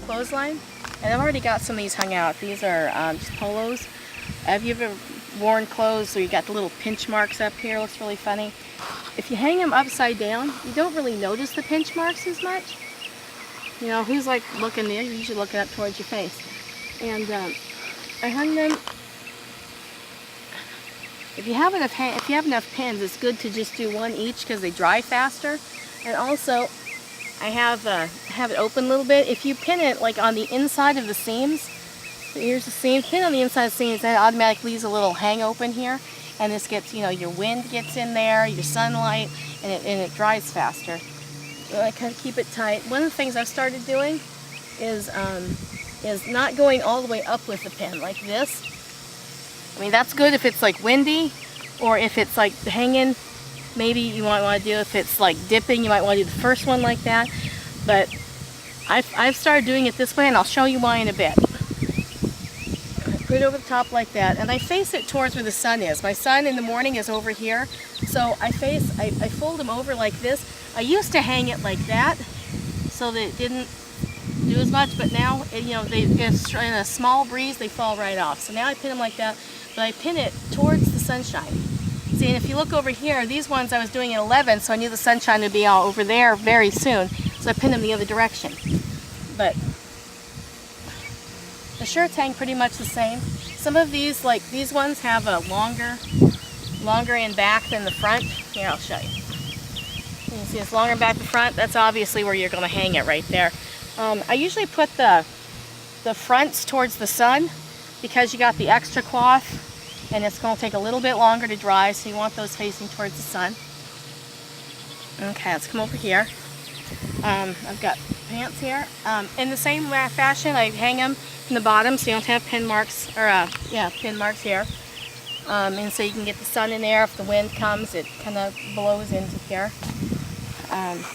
Clothesline, and I've already got some of these hung out. These are just polos. Have you ever worn clothes so you got the little pinch marks up here? Looks really funny. If you hang them upside down, you don't really notice the pinch marks as much. You know, who's like looking there? You're usually looking up towards your face. And I hung them. If you have enough pins, it's good to just do one each because they dry faster. And also, I have it open a little bit. If you pin it like on the inside of the seams, so here's the seam, pin on the inside of the seams, that automatically leaves a little hang open here, and this gets, you know, your wind gets in there, your sunlight, and it dries faster. So I kind of keep it tight. One of the things I've started doing is not going all the way up with the pin like this. I mean, that's good if it's like windy, or if it's like hanging. Maybe you might want to do, if it's like dipping, you might want to do the first one like that. But I've started doing it this way, and I'll show you why in a bit. I put it over the top like that, and I face it towards where the sun is. My sun in the morning is over here, so I fold them over like this. I used to hang it like that, so that it didn't do as much, but now, you know, in a small breeze, they fall right off. So now I pin them like that, but I pin it towards the sunshine. See, and if you look over here, these ones I was doing at 11, so I knew the sunshine would be all over there very soon, so I pinned them the other direction. But the shirts hang pretty much the same. Some of these, like these ones, have a longer in back than the front. Here, I'll show you. You see it's longer in back than front. That's obviously where you're going to hang it right there. I usually put the fronts towards the sun because you got the extra cloth. And it's going to take a little bit longer to dry, so you want those facing towards the sun. Okay, let's come over here. I've got pants here. In the same fashion, I hang them from the bottom so you don't have pin marks, or pin marks here. And so you can get the sun in there. If the wind comes, it kind of blows into here.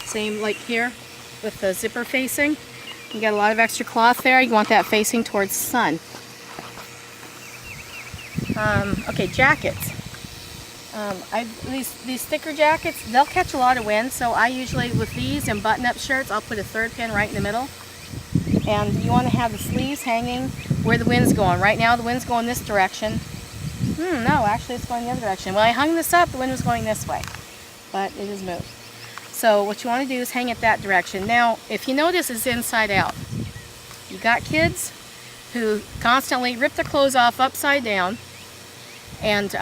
Same like here with the zipper facing. You got a lot of extra cloth there. You want that facing towards the sun. Okay, jackets. These thicker jackets, they'll catch a lot of wind, so I usually, with these and button-up shirts, I'll put a third pin right in the middle. And you want to have the sleeves hanging where the wind's going. Right now the wind's going this direction. No, actually it's going the other direction. When I hung this up, the wind was going this way, but it has moved. So what you want to do is hang it that direction. Now, if you notice, it's inside out. You got kids who constantly rip their clothes off upside down and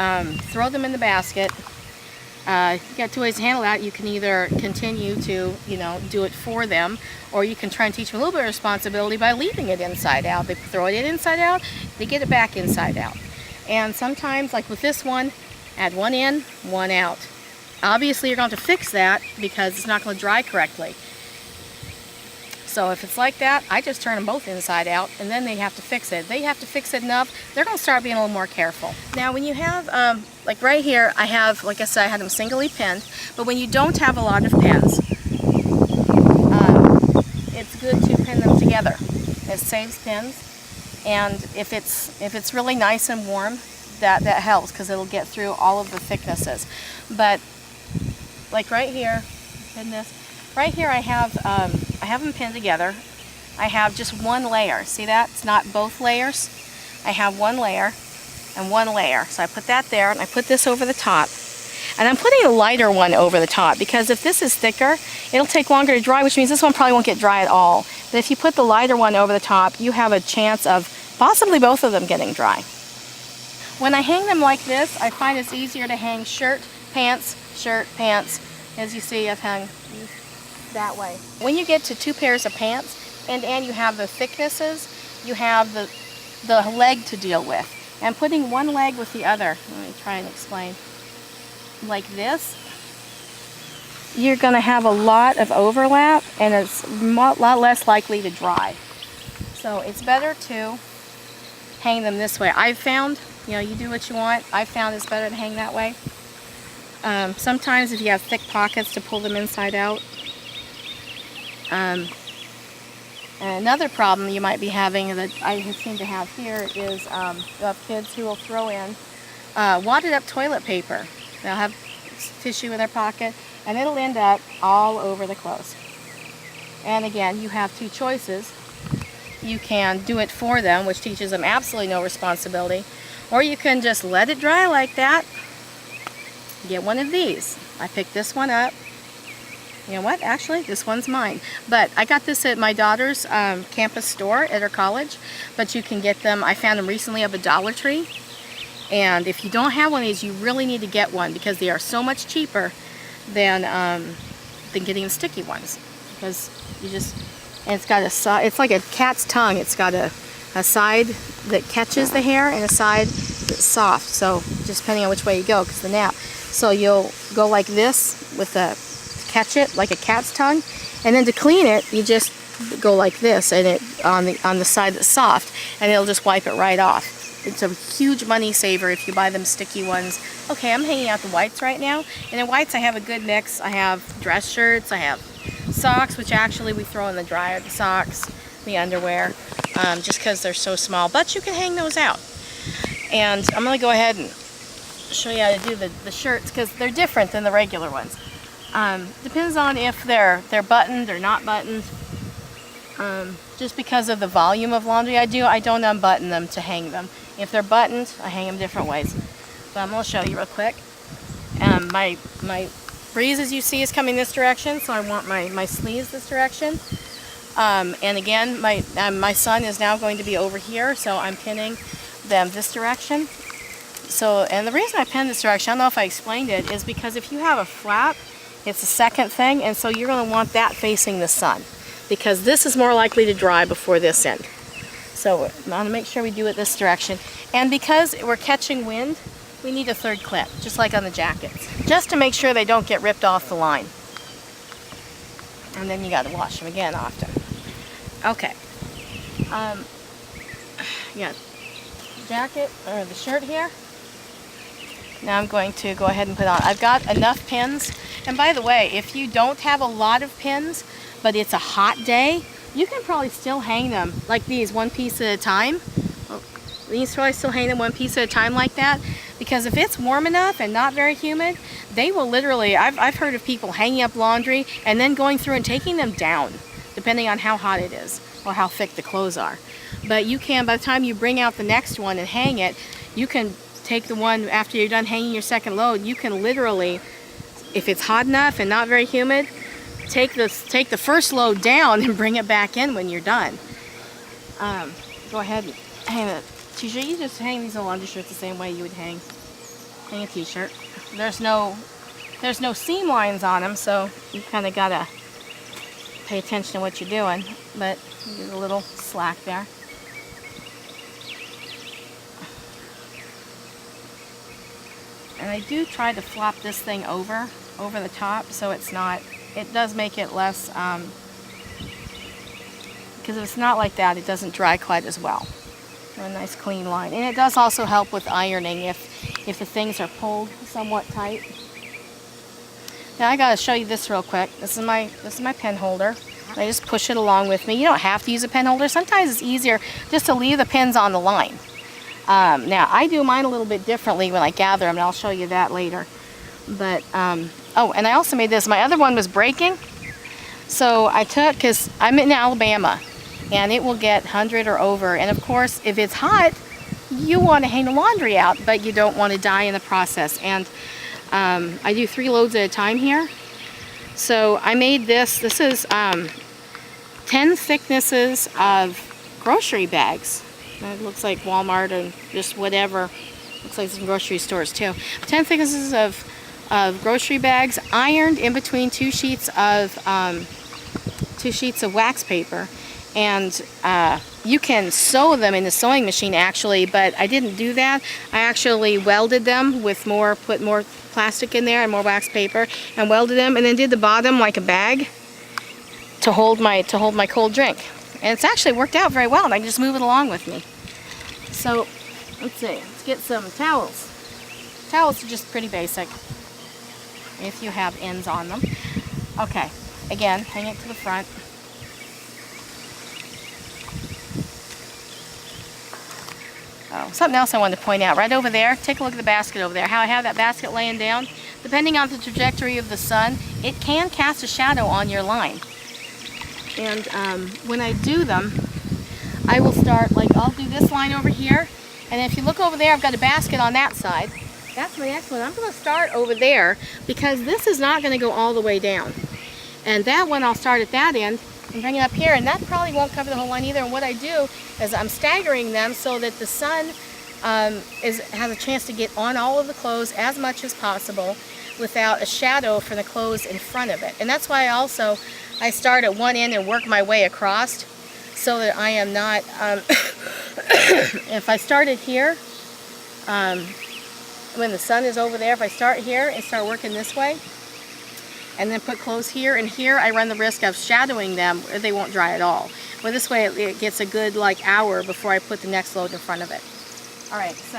throw them in the basket. You got two ways to handle that. You can either continue to, you know, do it for them, or you can try and teach them a little bit of responsibility by leaving it inside out. They throw it in inside out, they get it back inside out. And sometimes, like with this one, add one in, one out. Obviously you're going to have to fix that because it's not going to dry correctly. So if it's like that, I just turn them both inside out, and then they have to fix it. They have to fix it enough, they're going to start being a little more careful. Now when you have, like right here, I have, like I said, I had them singly pinned, but when you don't have a lot of pins, it's good to pin them together. It saves pins, and if it's really nice and warm, that helps because it'll get through all of the thicknesses. But like right here, pin this. Right here I have them pinned together. I have just one layer. See that? It's not both layers. I have one layer and one layer. So I put that there, and I put this over the top. And I'm putting a lighter one over the top because if this is thicker, it'll take longer to dry, which means this one probably won't get dry at all. But if you put the lighter one over the top, you have a chance of possibly both of them getting dry. When I hang them like this, I find it's easier to hang shirt, pants. As you see, I've hung that way. When you get to two pairs of pants and you have the thicknesses, you have the leg to deal with. And putting one leg with the other, let me try and explain, like this, you're going to have a lot of overlap and it's a lot less likely to dry. So it's better to hang them this way. I've found, you know, you do what you want, I've found it's better to hang that way. Sometimes if you have thick pockets to pull them inside out, And another problem you might be having that I seem to have here is you have kids who will throw in wadded up toilet paper. They'll have tissue in their pocket and it'll end up all over the clothes. And again, you have two choices. You can do it for them, which teaches them absolutely no responsibility, or you can just let it dry like that. Get one of these. I picked this one up. You know what? Actually, this one's mine. But I got this at my daughter's campus store at her college. But you can get them, I found them recently at a Dollar Tree. And if you don't have one of these, you really need to get one because they are so much cheaper than getting the sticky ones. Because you just, and it's got a side, it's like a cat's tongue. It's got a side that catches the hair and a side that's soft. So just depending on which way you go, because the nap. So you'll go like this with the catch it like a cat's tongue, and then to clean it you just go like this and it on the side that's soft, and it'll just wipe it right off. It's a huge money saver if you buy them sticky ones. Okay, I'm hanging out the whites right now, and in whites I have a good mix. I have dress shirts, I have socks, which actually we throw in the dryer, the socks, the underwear, just because they're so small, but you can hang those out. And I'm going to go ahead and show you how to do the shirts because they're different than the regular ones. Depends on if they're buttoned or not buttoned. Just because of the volume of laundry I do, I don't unbutton them to hang them. If they're buttoned, I hang them different ways. But I'm going to show you real quick. My breeze, as you see, is coming this direction, so I want my sleeves this direction. And again, my son is now going to be over here, so I'm pinning them this direction. So, and the reason I pin this direction, I don't know if I explained it, is because if you have a flap, it's the second thing, and so you're going to want that facing the sun because this is more likely to dry before this end. So I'm going to make sure we do it this direction. And because we're catching wind, we need a third clip, just like on the jackets, just to make sure they don't get ripped off the line. And then you got to wash them again often. Okay. Yeah, jacket or the shirt here. Now I'm going to go ahead and put on. I've got enough pins. And by the way, if you don't have a lot of pins, but it's a hot day, you can probably still hang them like these, one piece at a time. You can probably still hang them one piece at a time like that. Because if it's warm enough and not very humid, they will literally, I've heard of people hanging up laundry and then going through and taking them down, depending on how hot it is or how thick the clothes are. But you can, by the time you bring out the next one and hang it, you can take the one after you're done hanging your second load. You can literally, if it's hot enough and not very humid, take the first load down and bring it back in when you're done. Go ahead and hang a t-shirt. You just hang these little undershirts the same way you would hang a t-shirt. There's no seam lines on them, so you kind of gotta pay attention to what you're doing. But there's a little slack there. And I do try to flop this thing over the top so it's not, it does make it less, because if it's not like that, it doesn't dry quite as well. A nice clean line. And it does also help with ironing if the things are pulled somewhat tight. Now I gotta show you this real quick. This is my pen holder. I just push it along with me. You don't have to use a pen holder. Sometimes it's easier just to leave the pins on the line. Now, I do mine a little bit differently when I gather them, and I'll show you that later. But, oh, and I also made this. My other one was breaking, so I took, because I'm in Alabama, and it will get 100 or over. And, of course, if it's hot, you want to hang the laundry out, but you don't want to die in the process. And I do 3 loads at a time here. So I made this. This is 10 thicknesses of grocery bags. It looks like Walmart and just whatever. Looks like some grocery stores too. 10 thicknesses of grocery bags ironed in between 2 sheets of wax paper, and you can sew them in the sewing machine actually, but I didn't do that. I actually welded them with put more plastic in there and more wax paper, and welded them, and then did the bottom like a bag to hold my cold drink. And it's actually worked out very well, and I can just move it along with me. So, let's see. Let's get some towels. Towels are just pretty basic if you have ends on them. Okay, again, hang it to the front. something else I wanted to point out. Right over there, take a look at the basket over there. How I have that basket laying down. Depending on the trajectory of the sun, it can cast a shadow on your line. And when I do them, I will start, like I'll do this line over here. And if you look over there, I've got a basket on that side. That's my next one. I'm going to start over there because this is not going to go all the way down. And that one I'll start at that end and bring it up here. And that probably won't cover the whole line either. And what I do is I'm staggering them so that the sun has a chance to get on all of the clothes as much as possible without a shadow from the clothes in front of it. And that's why I start at one end and work my way across so that I am not, if I started here, when the sun is over there, if I start here and start working this way, and then put clothes here and here, I run the risk of shadowing them, or they won't dry at all. Well, this way it gets a good hour before I put the next load in front of it. All right, so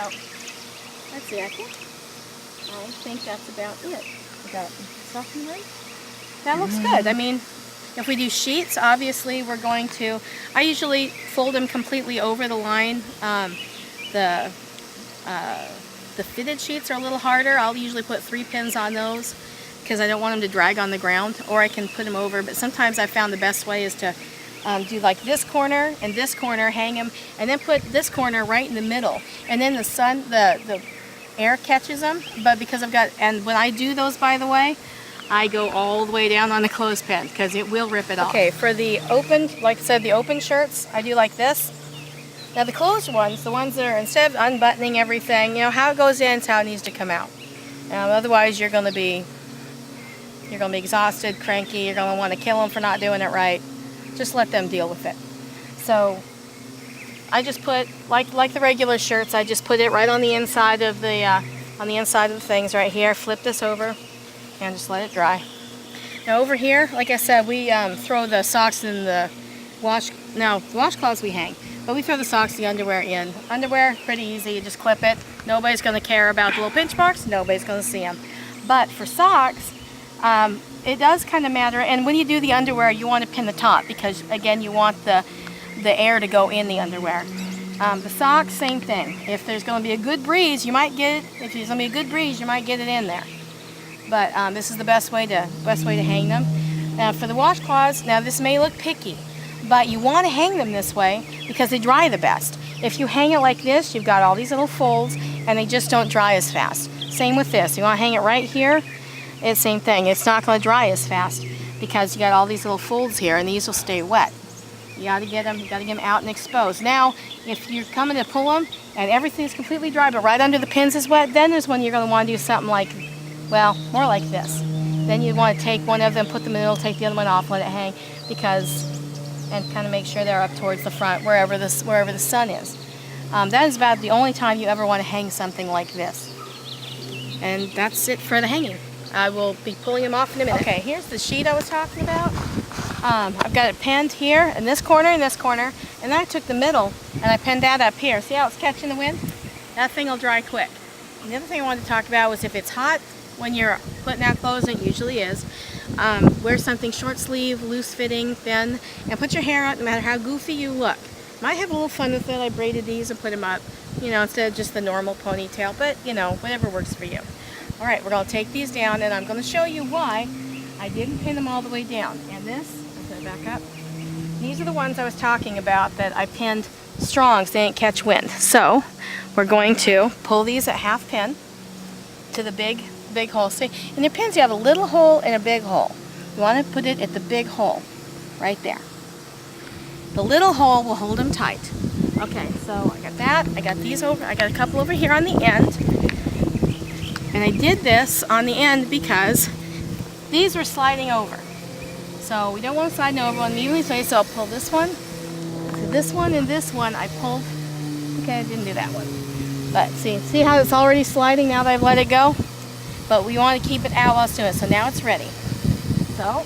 let's see. I think that's about it. Got something right? That looks good. I mean, if we do sheets, obviously we're going to. I usually fold them completely over the line. The fitted sheets are a little harder. I'll usually put 3 pins on those because I don't want them to drag on the ground, or I can put them over. But sometimes I found the best way is to do like this corner and this corner, hang them, and then put this corner right in the middle. And then the sun, the air catches them. But because I've got, and when I do those, by the way, I go all the way down on the clothespin because it will rip it off. Okay, for the open, like I said, the open shirts, I do like this. Now the closed ones, the ones that are, instead of unbuttoning everything, you know, how it goes in is how it needs to come out. Otherwise you're going to be exhausted, cranky, you're going to want to kill them for not doing it right. Just let them deal with it. So I just put, like the regular shirts, I just put it right on the inside of the things right here. Flip this over and just let it dry. Now over here, like I said, we throw the socks in the wash. Now the washcloths we hang, but we throw the socks, the underwear in. Underwear, pretty easy. You just clip it. Nobody's going to care about the little pinch marks. Nobody's going to see them. But for socks, it does kind of matter. And when you do the underwear, you want to pin the top because, again, you want the air to go in the underwear. The socks, same thing. If there's going to be a good breeze, you might get it. If there's going to be a good breeze, you might get it in there. But this is the best way to hang them. Now for the washcloths, now this may look picky, but you want to hang them this way because they dry the best. If you hang it like this, you've got all these little folds and they just don't dry as fast. Same with this. You want to hang it right here, it's the same thing. It's not going to dry as fast because you got all these little folds here and these will stay wet. You got to get them out and exposed. Now, if you're coming to pull them and everything's completely dry but right under the pins is wet, then there's when you're going to want to do something like, well, more like this. Then you want to take one of them, put them in the middle, take the other one off, let it hang, and kind of make sure they're up towards the front, wherever the sun is. That is about the only time you ever want to hang something like this. And that's it for the hanging. I will be pulling them off in a minute. Okay, here's the sheet I was talking about. I've got it pinned here, in this corner, and then I took the middle and I pinned that up here. See how it's catching the wind? That thing will dry quick. And the other thing I wanted to talk about was if it's hot when you're putting out clothes, and it usually is, wear something short sleeve, loose fitting, thin, and put your hair out no matter how goofy you look. Might have a little fun with it. I braided these and put them up, instead of just the normal ponytail, but whatever works for you. All right, we're going to take these down and I'm going to show you why I didn't pin them all the way down. And this, I'm going to back up. These are the ones I was talking about that I pinned strong so they didn't catch wind. So we're going to pull these at half pin to the big hole. See, in your pins you have a little hole and a big hole. You want to put it at the big hole, right there. The little hole will hold them tight. Okay, so I got that. I got these over. I got a couple over here on the end. And I did this on the end because these were sliding over. So we don't want to slide over on the evenly spaced, so I'll pull this one. So this one and this one I pulled. Okay, I didn't do that one. But see how it's already sliding now that I've let it go? But we want to keep it out while it's doing it. So now it's ready. So